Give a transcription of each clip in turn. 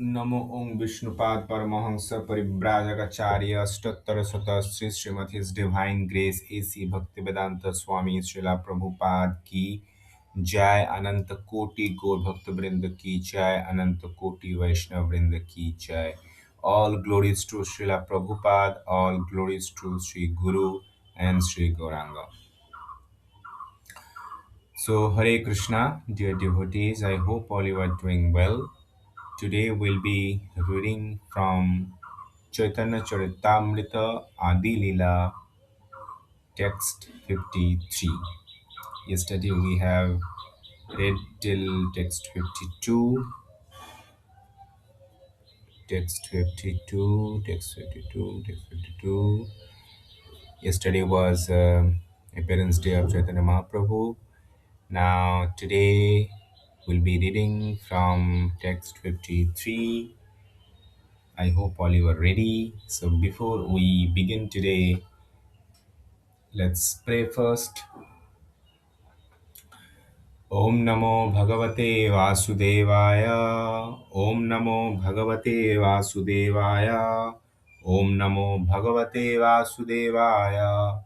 नमो ओं विष्णुपाद परमहंस परिव्राजकाचार्य अष्टोत्तर शत Shri Srimad his divine grace A C Bhaktivedanta स्वामी श्रीला प्रभुपाद की जय। अनंत कोटि गौर भक्त वृंद की जय। अनंत कोटि वैष्णव वृंद की जय। All glories to Srila Prabhupada, all glories to Sri Guru and Sri Gauranga. So, Hare Krishna, dear devotees, I hope all you are doing well. Today we'll be reading from Chaitanya Charitamrita Adi Lila, text 53. Yesterday we have read till text 52, text 52, text 52, text 52. Yesterday was appearance day of Chaitanya Mahaprabhu. Now today we'll be reading from text 53. I hope all you are ready. So before we begin today, let's pray first. Om Namo Bhagavate Vasudevaya. Om Namo Bhagavate Vasudevaya. Om Namo Bhagavate Vasudevaya.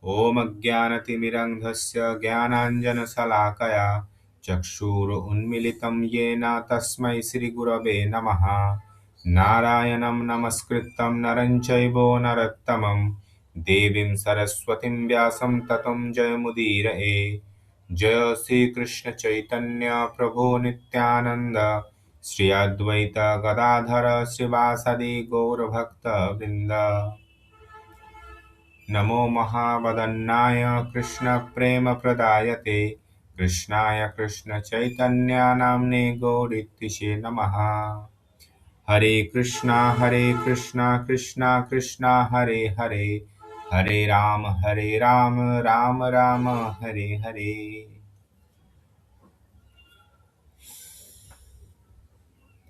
Om Ajnanatimirandhasya Jnananjana Salakaya Chakshur Unmilitam Yena Tasmai Sri Gurave Namaha. Narayanam Namaskritam Naranchaivo Narattamam Devim Saraswatim Vyasam Tatam Jayamudire. जय श्री कृष्ण चैतन्य प्रभु नित्यानंद श्री अद्वैत गदाधर श्रीवासदि गौर भक्त वृंद। नमो महावदन्नाय कृष्ण प्रेम प्रदायते कृष्णाय कृष्ण चैतन्य नाम्ने गौरीतिषे नमः। हरे कृष्णा कृष्णा कृष्णा हरे हरे हरे राम राम राम हरे हरे।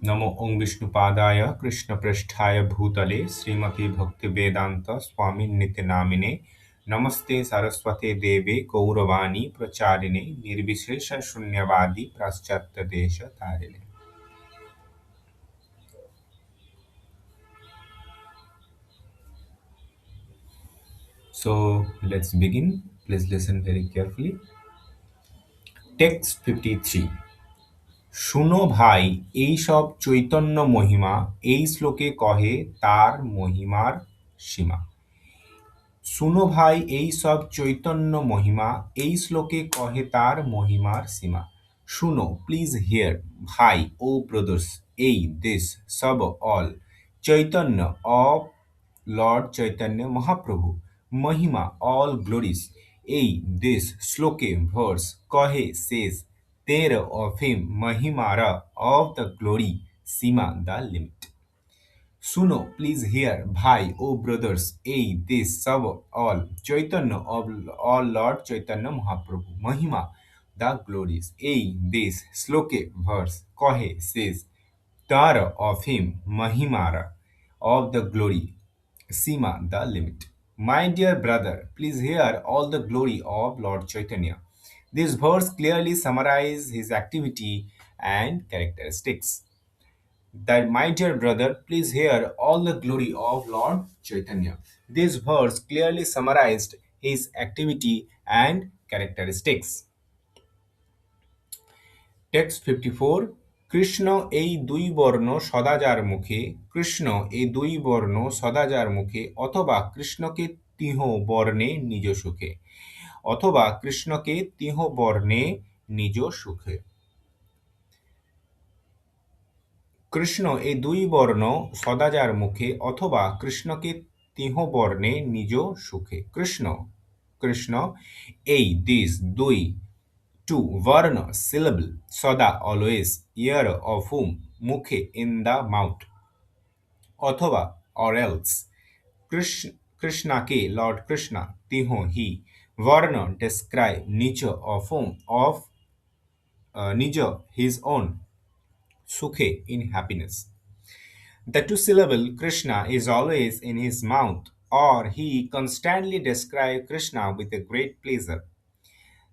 नमो ओं विष्णुपादाय कृष्णप्रेष्ठाय भूतले श्रीमती भक्तिवेदांत स्वामी नित्यनामिने नमस्ते सरस्वते देवे गौरवाणी प्रचारिणे निर्विशेष शून्यवादी पाश्चात्य देश तारिणे। So let's begin. Please listen very carefully. Text 53. শুনো ভাই এই সব চৈতন্য মহিমা এই শ্লোকে কহে তার মহিমার সীমা। শুনো ভাই এই সব চৈতন্য মহিমা এই শ্লোকে কহে তার মহিমার সীমা। শুনো প্লিজ হিয়ার ভাই ও ব্রাদার্স এই দিস সব all Chaitanya of lord Chaitanya Mahaprabhu মহিমা অল গ্লোরিস এই দিস শ্লোকে ভার্স কহে সেজ তের অফ হিম মহিমারা অফ দ্য গ্লোরি সীমা the limit. Suno, please hear, Bhai, O brothers, this sub all, Chaitanya of all Lord Chaitanya Mahaprabhu, Mahima, the glorious, this sloke verse, Kohe says, Tara of him, Mahimara, of the glory, Sima, the limit. My dear brother, please hear all the glory of Lord Chaitanya. This verse clearly summarizes his activity and characteristics. That my dear brother, please hear all the glory of Lord Chaitanya. This verse clearly summarized his activity and characteristics. Text 54. Krishna এই দুই বর্ণ সদা যার মুখে কৃষ্ণ এই দুই বর্ণ সদা যার মুখে অথবা কৃষ্ণকে তিহ বর্ণে নিজ সুখে অথবা কৃষ্ণকে তিহ বর্ণে নিজ সুখে। কৃষ্ণ এই দুই বর্ণ সদা যার মুখে অথবা কৃষ্ণকে তিহ বর্ণে নিজ সুখে। কৃষ্ণ কৃষ্ণ এই দিস দুই টু বর্ণ syllable সদা অলওয়েজ ইয়ার অফ হুম মুখে ইন দ্য মাউথ অথবা or else কৃষ্ণাকে লর্ড কৃষ্ণা তিহ হি বর্ণ describe নিজ of whom of নিজ his own sukhe in happiness. The two-syllable Krishna is always in his mouth, or he constantly describes Krishna with a great pleasure.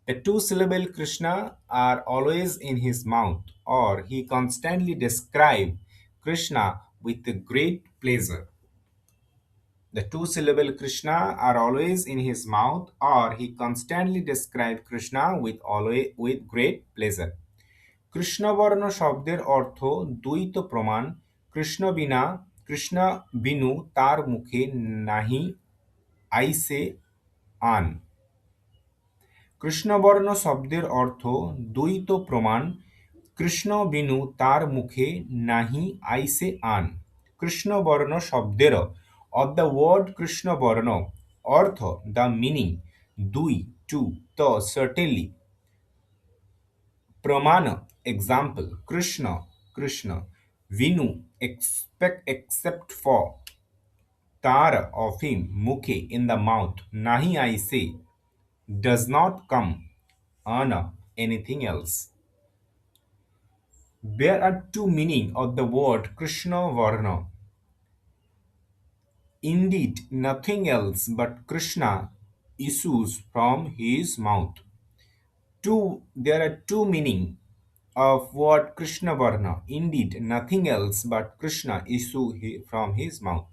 The two-syllable Krishna are always in his mouth, or he constantly describes Krishna with great pleasure. The two-syllable Krishna are always in his mouth, or he constantly describes Krishna with always with great pleasure. কৃষ্ণবর্ণ শব্দের অর্থ দ্বৈত প্রমাণ। কৃষ্ণ বিনু তার মুখে নাহি আইসে আন। কৃষ্ণবর্ণ শব্দের অর্থ দ্বৈত প্রমাণ। কৃষ্ণ বিনু তার মুখে নাহি আইসে আন। কৃষ্ণবর্ণ শব্দের of the word কৃষ্ণবর্ণ অর্থ the meaning দুই to the certainly प्रमाण example Krishna Vinu except for tar of him mukhe in the mouth nahi I say does not come on anything else. There are two meaning of the word Krishna Varna. Indeed, nothing else but Krishna issues from his mouth. There are two meaning of word Krishna Varna. Indeed, nothing else but Krishna from his mouth.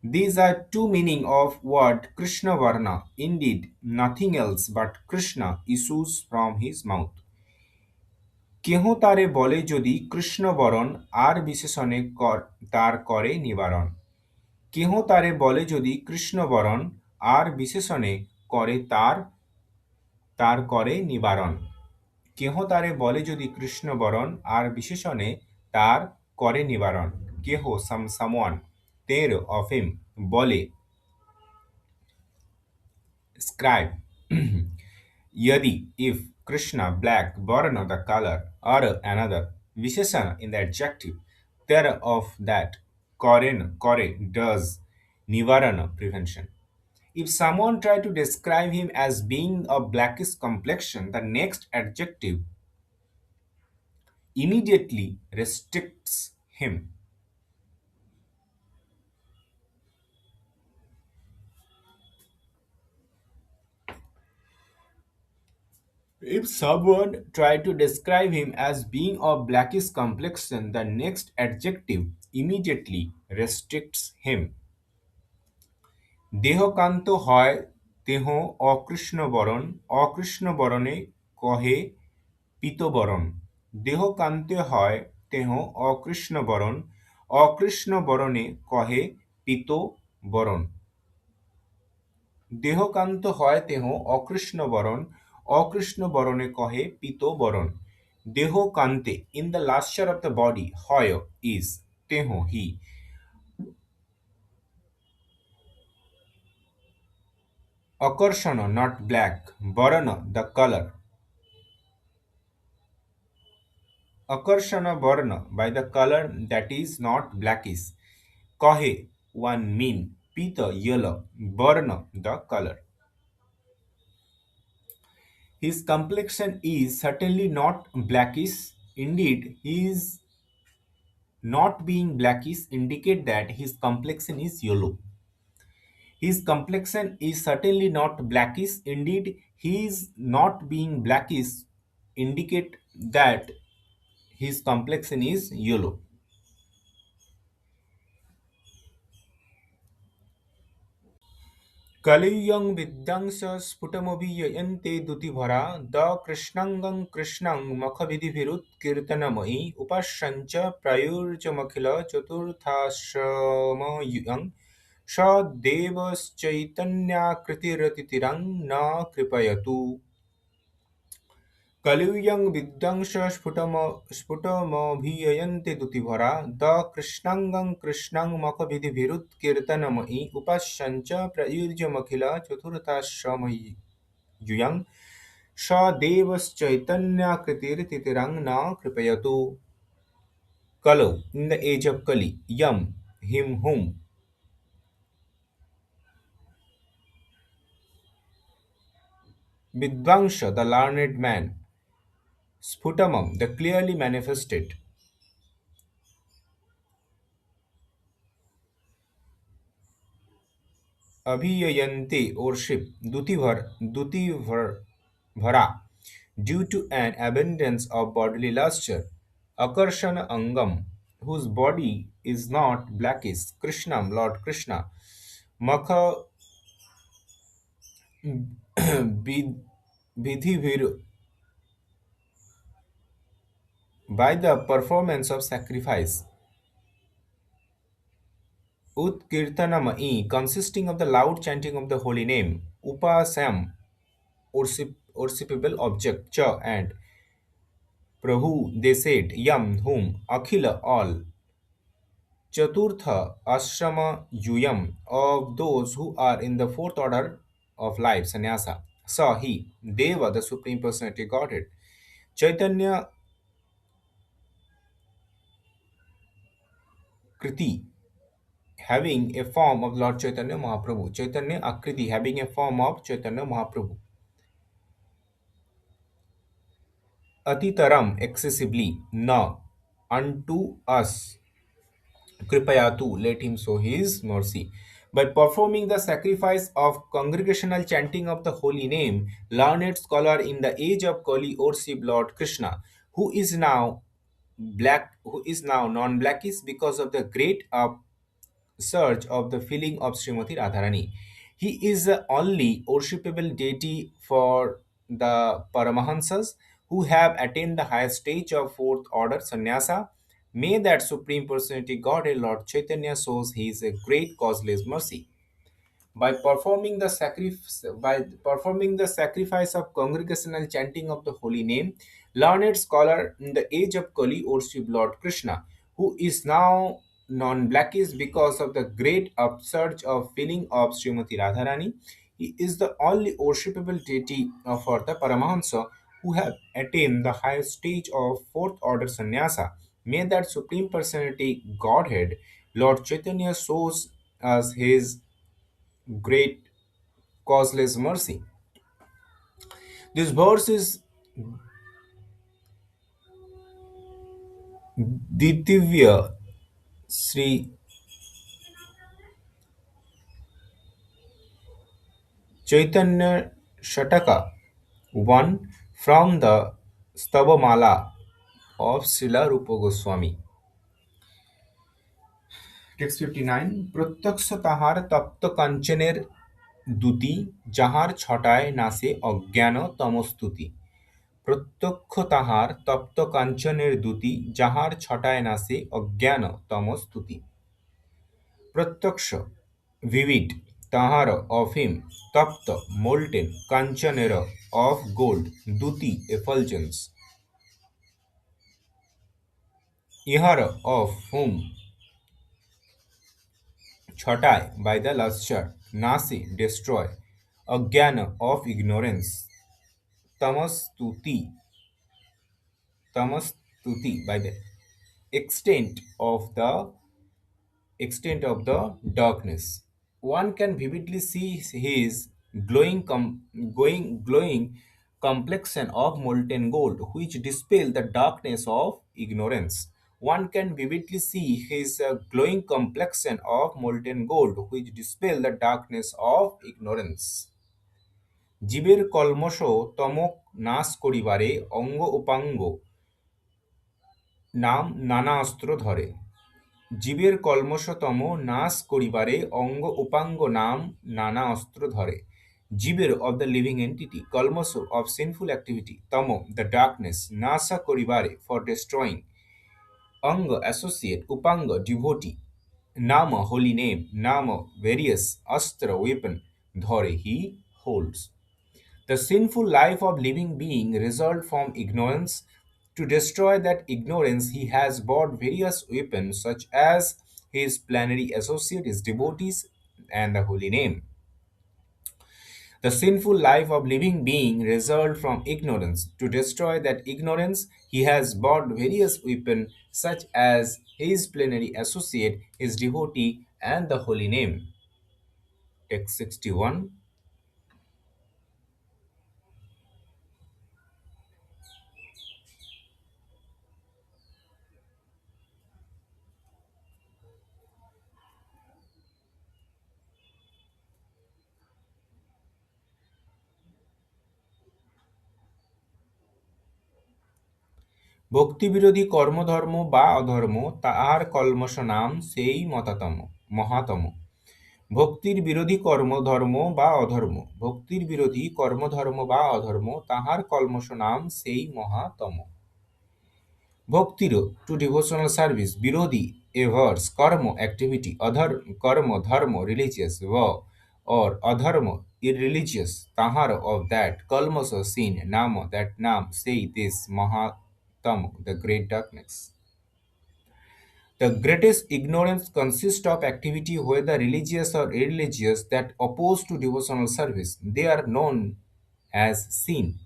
These are two meaning of word Krishna Varna. Indeed, nothing else but Krishna issues from his mouth. কেহ তারে বলে যদি কৃষ্ণবরণ আর বিশেষণে তার করে নিবারণ। কেহ তারে বলে যদি কৃষ্ণবরণ আর বিশেষণে করে তার করে নিবারণ। কেহ তারে বলে যদি কৃষ্ণবরণ আর বিশেষণে তার করে নিবারণ। কেহ someone তের of him বলে scribe यदि if Krishna black varna the color or another visheshana in the adjective thereof that kore does nivarana prevention. If someone try to describe him as being of blackish complexion, the next adjective immediately restricts him. If someone try to describe him as being of blackish complexion, the next adjective immediately restricts him. দেহকান্ত হয় দেহ অকৃষ্ণবরণ অকৃষ্ণবরণে কহে পীতবরণ। দেহকান্তে হয় দেহ অকৃষ্ণবরণ অকৃষ্ণবরণে কহে পীতবরণ। দেহকান্ত হয় দেহ অকৃষ্ণবরণ অকৃষ্ণবরণে কহে পীতবরণ। দেহকান্তে in the luster of the body হয় is দেহ he Akarshana not black, Varana the color. Akarshana Varna by the color that is not blackish. Kahe one mean, Pita yellow, Varna the color. His complexion is certainly not blackish. Indeed, his not being blackish indicate that his complexion is yellow. His complexion is certainly not blackish. Indeed, his not being blackish indicate that his complexion is yellow. कलियुगं विद्यांस स्फुटमभियन्ते द्युतिभरा द कृष्णाङ्गं कृष्णं मखविधिभिरुत्कीर्तनमयि उपास्यञ्च प्रायुर्जमखिल चतुर्थाश्रमयुगं स देवश्चैतन्याकृतिरतिथिरं न कृपयतु कलियुगं विद्यांस स्फुटमभियन्ते द्युतिभरा द कृष्णाङ्गं कृष्णं मखविधिभिरुत्कीर्तनमयि उपास्यञ्च प्रयुज्यमखिल चतुर्थाश्रमयुगं स देवश्चैतन्याकृतिरतिथिरं न कृपयतु Kalo in the age of Kali, Yam, him, whom. Vidvangsha, the learned man. Sputamam, the clearly manifested. Abhiyayante worship Duti Vara due to an abundance of bodily luster. Akarshana Angam whose body is not blackish, Krishnam, Lord Krishna, Makha Vid- Vidhivir, by the performance of sacrifice. Utkirtanamai, consisting of the loud chanting of the holy name. Upasam, worshipable object, Cha, and Prabhu, they said, Yam, whom, Akhila, all. Chaturtha, Ashrama, Yuyam, of those who are in the fourth order of life, sannyasa. Sa, he, Deva, the Supreme Personality Godhead. Chaitanya Kriti, having a form of Lord Chaitanya Mahaprabhu. Chaitanya Akriti, having a form of Chaitanya Mahaprabhu. Atitaram, excessively, na, unto us, Kripayatu, let him show his mercy. By performing the sacrifice of congregational chanting of the holy name, learned scholar in the age of Kali worship Lord Krishna, who is now who is now non-blackish because of the great surge of the feeling of Srimati Radharani. He is the only worshipable deity for the Paramahansas who have attained the highest stage of fourth order sannyasa. May that Supreme Personality Godhead Lord Chaitanya shows his great causeless mercy. By performing the sacrifice of congregational chanting of the holy name, learned scholar in the age of Kali worship Lord Krishna, who is now non-blackish because of the great upsurge of feeling of Srimati Radharani. He is the only worshipable deity for the Paramahansa who have attained the highest stage of fourth order sannyasa. May that Supreme Personality Godhead, Lord Chaitanya, shows us his great causeless mercy. This verse is Ditivya Sri Chaitanya Shataka, one from the Stavamala of Srila Rupa Goswami. Text 59. প্রত্যক্ষ তাহার তপ্ত কাঞ্চনের দ্যুতি যাহার ছটায় নাসে অজ্ঞান তমস্তুতি। প্রত্যক্ষ তাহার তপ্ত কাঞ্চনের দ্যুতি যাহার ছটায় নাসে অজ্ঞান তমস্তুতি। প্রত্যক্ষ, vivid, তাহার of him, তপ্ত, molten, কাঞ্চনের of gold, Dyuti, effulgence, ইহার of whom, ছটায় by the lustre, নাসি destroy, অজ্ঞান of ignorance, tamastuti, tamastuti by the extent of the darkness. One can vividly see his glowing complexion of molten gold, which dispel the darkness of ignorance. One can vividly see his glowing complexion of molten gold, which dispel the darkness of ignorance. জীবের কল্মষ তমক নাশ করিবারে অঙ্গ উপাঙ্গ নাম নানা অস্ত্র ধরে। জীবের কল্মষতম নাশ করিবারে অঙ্গ উপাঙ্গ নাম নানা অস্ত্র ধরে। জীবের of the living entity, কল্মষ of sinful activity, তম the darkness, Nasha করিবারে for destroying, অঙ্গ associate, upanga devotee, nama holy name, nama various, astra weapon, ধরে he holds. The sinful life of living being result from ignorance. To destroy that ignorance, he has bought various weapons such as his plenary associate, his devotees, and the holy name. The sinful life of living being result from ignorance. To destroy that ignorance, he has bought various weapons such as his plenary associate, his devotee, and the holy name. Text 61. ভক্তিবিরোধী কর্মধর্ম বা অধর্ম তাহার কল্মষ নাম সেই মতাতম মহাতম। ভক্তির বিরোধী কর্মধর্ম বা অধর্ম, ভক্তির বিরোধী কর্মধর্ম বা অধর্ম তাহার কল্মষ নাম সেই মহাতম। ভক্তির টু ডিভোশনাল সার্ভিস, বিরোধী এভার্স কর্ম অ্যাক্টিভিটি, কর্ম ধর্ম religious or adharma irreligious tahar of that kalmasa sin nama that nam say this mahatam the great darkness. The greatest ignorance consists of activity whether religious or irreligious that oppose to devotional service. They are known as sin.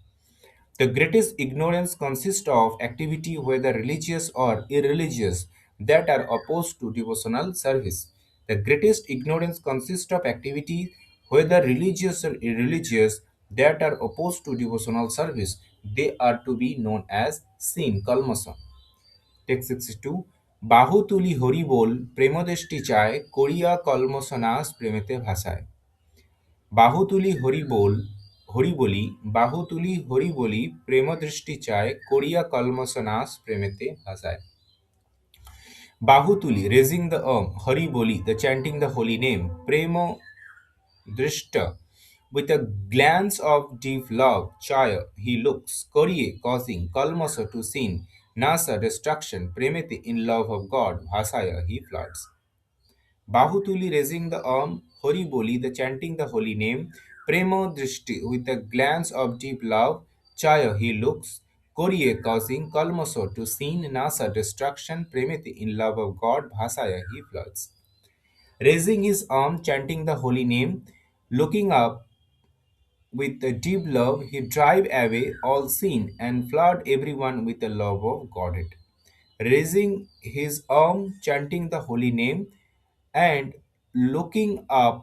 The greatest ignorance consists of activity whether religious or irreligious that are opposed to devotional service. The greatest ignorance consists of activity whether religious or irreligious that are opposed to devotional service. They are to be known as sin, kalmasa. Text 62 বাহু তুলি হরি বল প্রেমদৃষ্টি চায় করিয়া কলমসনাশ প্রেমেতে ভাসায়। বাহু তুলি হরি বল হরি বলি বাহু তুলি হরি বলি প্রেমদৃষ্টি চায় করিয়া কলমসনাশ প্রেমেতে ভাসায়। বাহু তুলি raising the arm, হরি বলি the chanting the holy name, premo drishta with a glance of deep love, chaya he looks, koriye causing, kalmasa to sin, nasa destruction, premite in love of God, bhasaya he floods. Bahutuli raising the arm, Hori Boli the chanting the holy name, Premo Drishti with a glance of deep love, Chaya he looks, Koriye causing, Kalmaso to sin, Nasa destruction, Premiti in love of God, Bhasaya he floods. Raising his arm, chanting the holy name, looking up with a deep love, he drive away all sin and flood everyone with the love of Godhead. Raising his arm, chanting the holy name, and looking up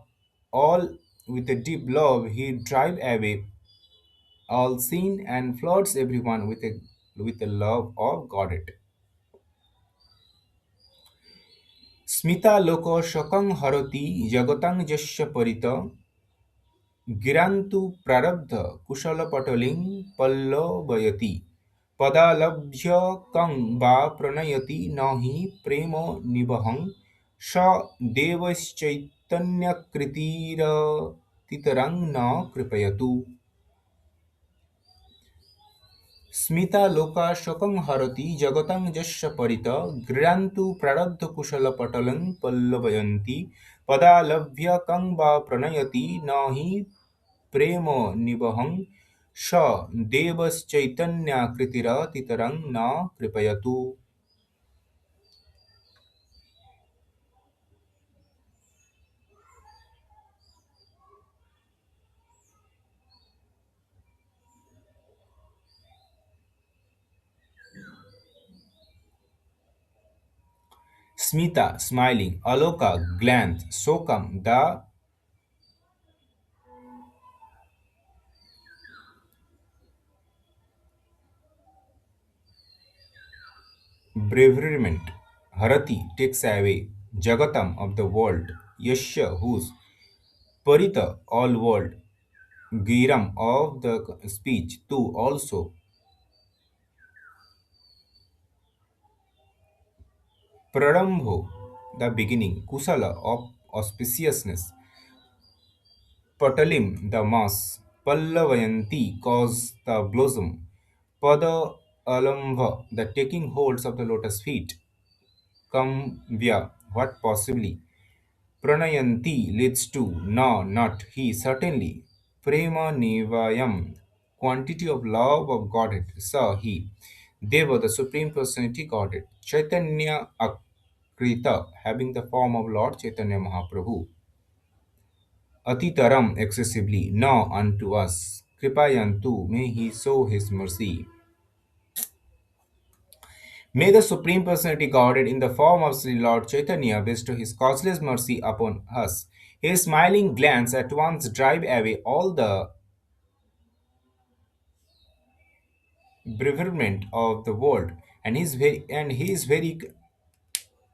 all with a deep love, he drive away all sin and floods everyone with the love of Godhead. Smita loko shokang harati jagatam jasya parita गिरान्तु प्रारब्ध कुशलपटलिं पल्लवयति पदालभ्य कं वा प्रणयति न हि प्रेम निवहं स देवश्चैतन्यकृतिरतितरं न कृपयतु। स्मिता लोका शोकं हरति जगतं यस्य परित गृह्णान्तु प्रारब्धकुशलपटलं पल्लवयन्ति पदालभ्य कं वा प्रणयति न हि प्रेम निवहं स देवश्चैतन्याकृतिरतितरं न कृपयतु। Smita smiling, Aloka glance, Sokam the bereavement, Harati takes away, Jagatam of the world, Yashya whose, Parita all world, Giram of the speech, too also, Prarambho the beginning, Kusala of auspiciousness, Patalim the mass, Pallavayanti cause the blossom, Pada Alambha the taking holds of the lotus feet, Kamvya what possibly, Pranayanti leads to, no, not he, certainly. Prema Nivayam, quantity of love of Godhead, Sa he. Deva, the Supreme Personality Godhead. Chaitanya Akrita, having the form of Lord Chaitanya Mahaprabhu. Atitaram, excessively, no, unto us. Kripayantu, may he show his mercy. May the Supreme Personality Godhead in the form of Sri Lord Chaitanya bestow his causeless mercy upon us. His smiling glance at once drive away all the bereavement of the world, and his very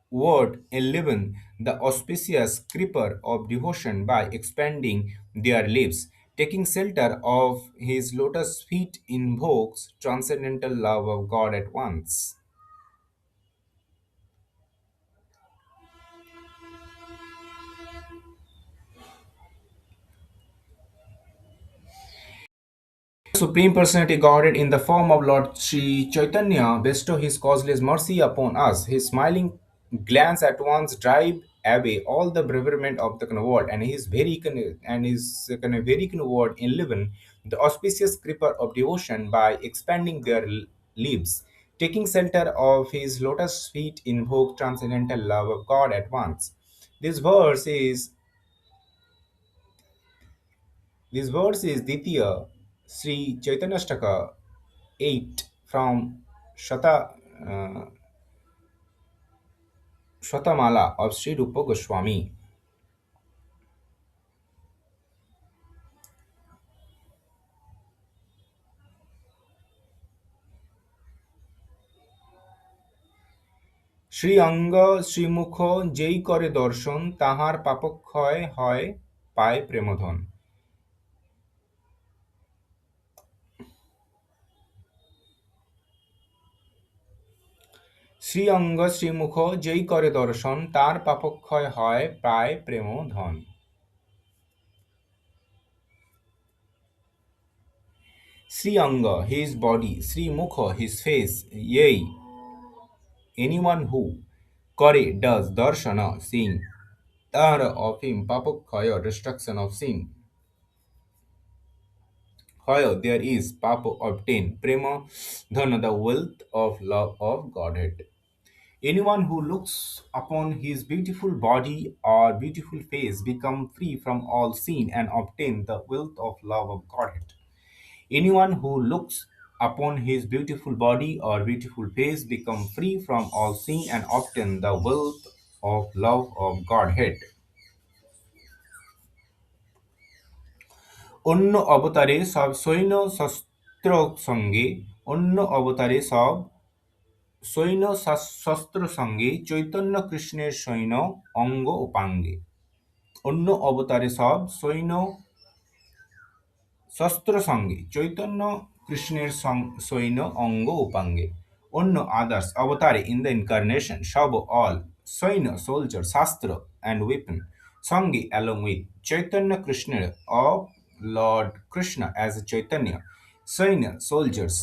word enliven the auspicious creeper of devotion by expanding their lives, Taking shelter of his lotus feet invokes transcendental love of God at once. Supreme Personality Godhead in the form of Lord Sri Chaitanya bestow his causeless mercy upon us. His smiling glance at once drive away all the bereavement of the world, and his very word enliven the auspicious creeper of devotion by expanding their leaves. Taking shelter of his lotus feet invoke transcendental love of God at once. This verse is this verse is Ditya Sri Chaitanyastaka 8 from uh, Shatamala of Sri Rupa Goswami. Shri অঙ্গ শ্রীমুখ যেই করে দর্শন তাহার পাপক্ষয় হয় পায় প্রেমধন শ্রী অঙ্গ শ্রীমুখ যেই করে দর্শন তার পাপক্ষয় হয় পায় প্রেমধন শ্রী অঙ্গ his body শ্রী মুখ his face yea anyone who করে does darshana seeing তার of him papakkaya destruction of sin where there is papa obtain prema dhana the wealth of love of Godhead. Anyone who looks upon his beautiful body or beautiful face become free from all sin and obtain the wealth of love of Godhead. Anyone who looks upon his beautiful body or beautiful face become free from all sin and obtain the wealth of love of Godhead. অন্য অবতারে সব সৈন্য শস্ত্র সঙ্গে অন্য অবতারে সব সৈন্য শস্ত্র সঙ্গে চৈতন্য কৃষ্ণের সৈন্য অঙ্গ উপাঙ্গে অন্য অবতারে সব সৈন্য শস্ত্র সঙ্গে চৈতন্য কৃষ্ণের সৈন্য অঙ্গ উপাঙ্গে অন্য আদার্স অবতারে in the incarnation সব all সৈন্য soldier শাস্ত্র and weapon সঙ্গে along with chaitanya krishna of lord krishna as chaitanya সৈন্য soldiers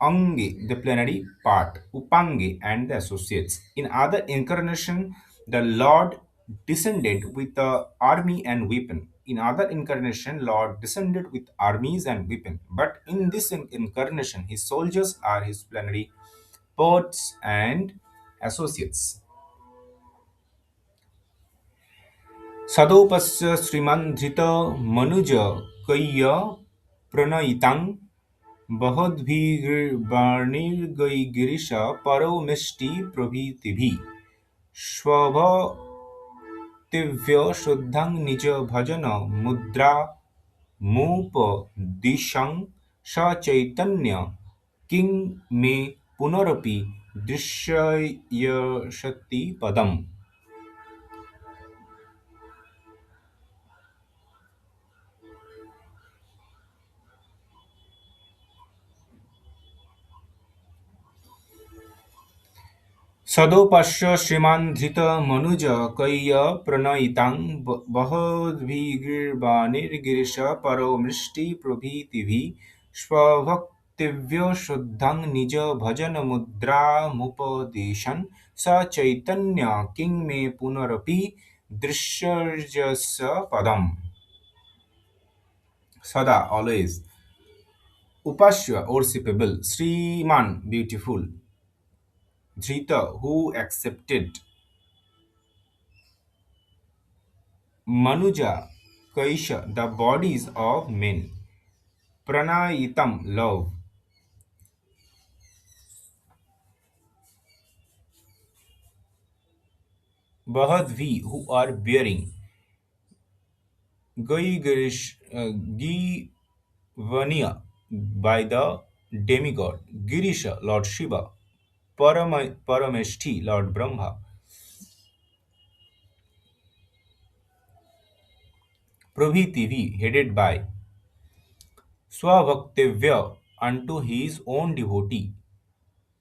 Ange, the plenary part, Upange, and the associates. In other incarnation, the Lord descended with the army and weapon. In other incarnation, Lord descended with armies and weapon. But in this incarnation, his soldiers are his plenary parts and associates. सदोपस्य श्रीमन् धृत मनुज कैय प्रणयितां बहद्भिर्वाणिर्गिरिश परौमिष्टि प्रभृतिभिः स्वभक्तिभ्यो शुद्धं निज भजन मुद्रामुपदिशं स चैतन्य किं मे पुनरपि दृश्ययशति पदम् सदोपश्य श्रीमान् धृतमनुज कैय प्रणयितां बहद्भिर्वाणिर्गिरिश परो प्रभृतिभिः स्वभक्तिभ्यो शुद्धं निज भजनमुद्रामुपदिशन् स चैतन्य किं मे पुनरपि दृश्यर्जस्य पदम् सदा always upasya worshipable Sriman beautiful Dhrita who accepted Manuja Kaisha the bodies of men Pranayitam love Bahadvi who are bearing Givania by the demigod Girisha Lord Shiva Parameshti Lord Brahma Prabhitivi, headed by Swabhaktavya unto his own devotee,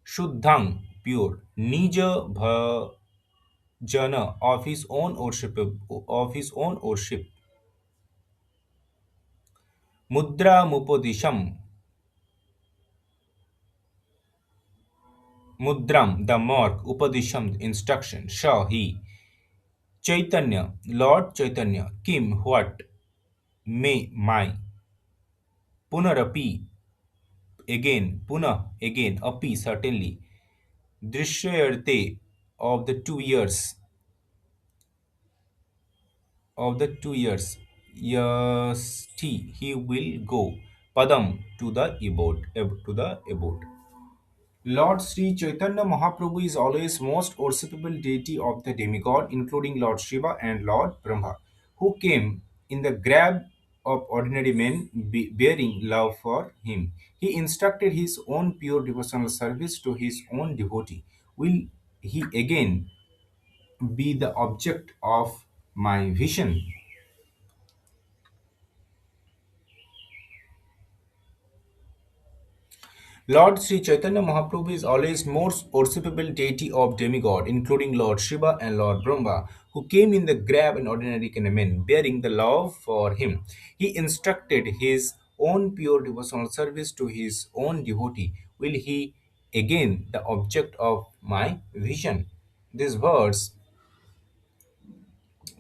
Shuddhang, pure, Nija Bhajana of his own worship, Mudra Mupodisham, Mudram, the mark, Upadisham, the instruction, Sha, he, Chaitanya, Lord Chaitanya, Kim, what, may, my, Punarapi, again, Punah, again, Api, certainly, Drishyarte, of the 2 years, of the 2 years, Yasti, he will go, Padam, to the abode. Lord Sri Chaitanya Mahaprabhu is always most worshipable deity of the demigod, including Lord Shiva and Lord Brahma, who came in the garb of ordinary men bearing love for him. He instructed his own pure devotional service to his own devotee. Will he again be the object of my vision? Lord Sri Chaitanya Mahaprabhu is always most worshipable deity of demigod, including Lord Shiva and Lord Brahma, who came in the grab and ordinary men, bearing the love for him. He instructed his own pure devotional service to his own devotee. Will he again the object of my vision? These words,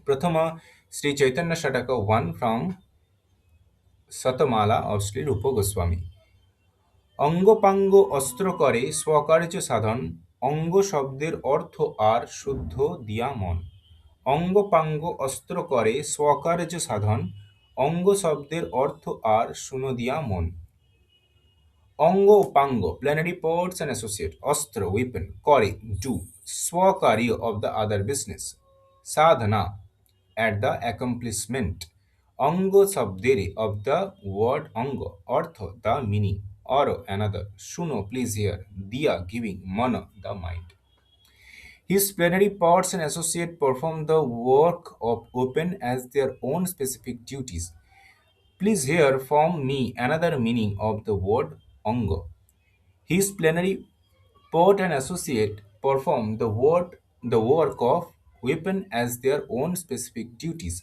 Prathama Sri Chaitanya Shataka 1 from Satamala of Sri Rupa Goswami. অঙ্গপাঙ্গ অস্ত্র করে স্বকার্য সাধন, অঙ্গ শব্দের অর্থ আর শুদ্ধ দিয়া মন। অঙ্গপাঙ্গ অস্ত্র করে স্বকার্য সাধন, অঙ্গ শব্দের অর্থ আর শুনো দিয়া মন। অঙ্গ ও পাঙ্গ, plenary parts and associate, অস্ত্র weapon, করে do, স্বকার্য of the other business, sadhana at the accomplishment, অঙ্গ শব্দের of the word অঙ্গ, অর্থ the meaning, or another, শুনো please hear, দিয়া giving, mana the mind. His plenary parts and associate perform the work of open as their own specific duties. Please hear from me another meaning of the word anga. His plenary part and associate perform the work of weapon as their own specific duties.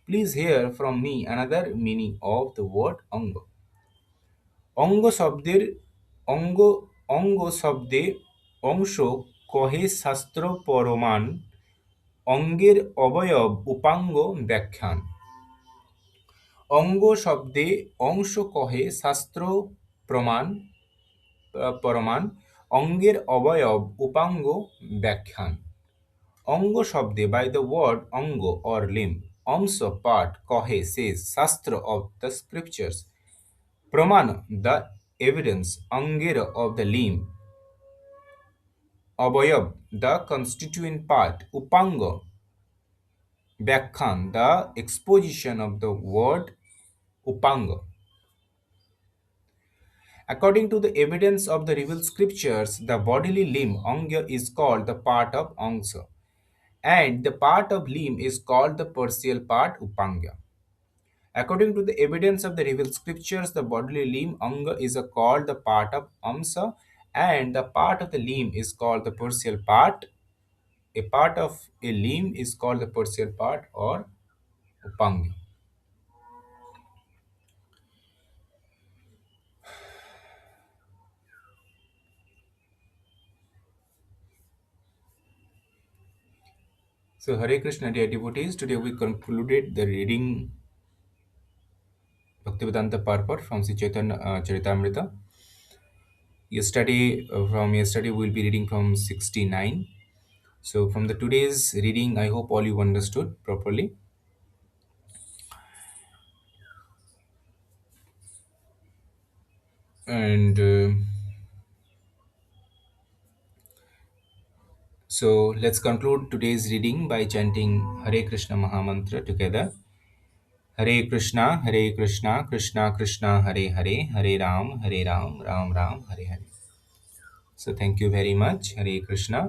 Please hear from me another meaning of the word anga. অঙ্গ শব্দের অঙ্গ অঙ্গ শব্দে অংশ কহে শাস্ত্র পরমাণ, অঙ্গের অবয়ব উপাঙ্গ ব্যাখ্যান। অঙ্গ শব্দে অংশ কহে শাস্ত্র প্রমাণ পরমাণ, অঙ্গের অবয়ব উপাঙ্গ ব্যাখ্যান। অঙ্গ শব্দে by the word অঙ্গ or limb, অংশ part কহে says শাস্ত্র of the scriptures, praman the evidence, angera of the limb, অবয়ব the constituent part, upanga ব্যাখ্যান the exposition of the word upanga. According to the evidence of the revealed scriptures, the bodily limb anga is called the part of angsa, and the part of limb is called the partial part upanga. According to the evidence of the revealed scriptures, the bodily limb anga is called the part of amsa, and the part of the limb is called the partial part. A part of a limb is called the partial part or upanga. So Hare Krishna, dear devotees, today we concluded the reading Bhaktivedanta purport from Sri Chaitanya Charitamrita. From yesterday we'll be reading from 69. So from the today's reading, I hope all you understood properly. And so let's conclude today's reading by chanting Hare Krishna Mahamantra together. Hare Krishna, Krishna Krishna, Hare Hare, Hare Ram, Ram Ram, Hare Hare. So thank you very much. Hare Krishna.